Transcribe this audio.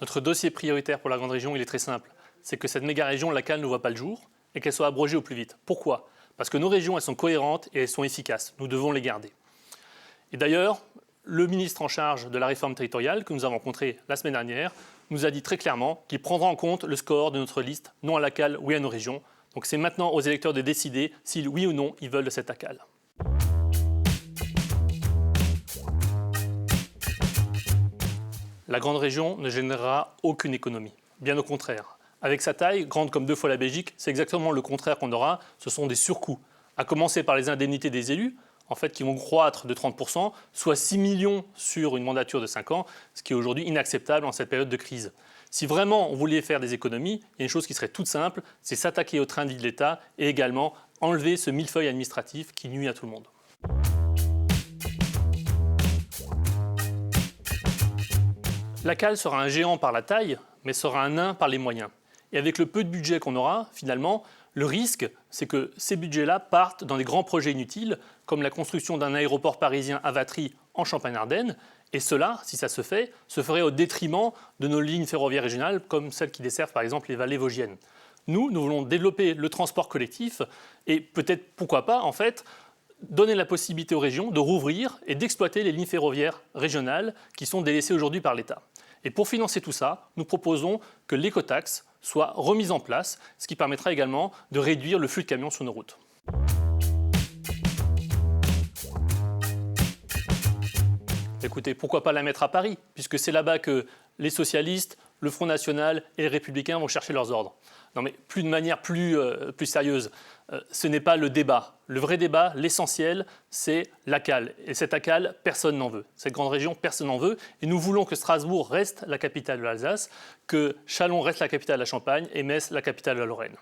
Notre dossier prioritaire pour la grande région, il est très simple. C'est que cette méga-région, laquelle ne voit pas le jour, et qu'elle soit abrogée au plus vite. Pourquoi? Parce que nos régions, elles sont cohérentes et elles sont efficaces. Nous devons les garder. Et d'ailleurs, le ministre en charge de la réforme territoriale, que nous avons rencontré la semaine dernière, nous a dit très clairement qu'il prendra en compte le score de notre liste, non à la CAL, oui à nos régions. Donc c'est maintenant aux électeurs de décider si oui ou non ils veulent de cette ACAL. La grande région ne générera aucune économie, bien au contraire. Avec sa taille, grande comme 2 fois la Belgique, c'est exactement le contraire qu'on aura, ce sont des surcoûts. À commencer par les indemnités des élus, en fait, qui vont croître de 30%, soit 6 millions sur une mandature de 5 ans, ce qui est aujourd'hui inacceptable en cette période de crise. Si vraiment on voulait faire des économies, il y a une chose qui serait toute simple, c'est s'attaquer au train de vie de l'État et également enlever ce millefeuille administratif qui nuit à tout le monde. La CAL sera un géant par la taille, mais sera un nain par les moyens. Et avec le peu de budget qu'on aura, finalement, le risque, c'est que ces budgets-là partent dans des grands projets inutiles, comme la construction d'un aéroport parisien à Vatry en Champagne-Ardenne. Et cela, si ça se ferait au détriment de nos lignes ferroviaires régionales, comme celles qui desservent par exemple les vallées vosgiennes. Nous voulons développer le transport collectif et peut-être, pourquoi pas, en fait, donner la possibilité aux régions de rouvrir et d'exploiter les lignes ferroviaires régionales qui sont délaissées aujourd'hui par l'État. Et pour financer tout ça, nous proposons que l'écotaxe soit remise en place, ce qui permettra également de réduire le flux de camions sur nos routes. Écoutez, pourquoi pas la mettre à Paris, puisque c'est là-bas que les socialistes, le Front National et les Républicains vont chercher leurs ordres. Non mais plus de manière plus sérieuse, ce n'est pas le débat. Le vrai débat, l'essentiel, c'est l'ACAL. Et cette ACAL, personne n'en veut. Cette grande région, personne n'en veut. Et nous voulons que Strasbourg reste la capitale de l'Alsace, que Châlons reste la capitale de la Champagne et Metz la capitale de la Lorraine.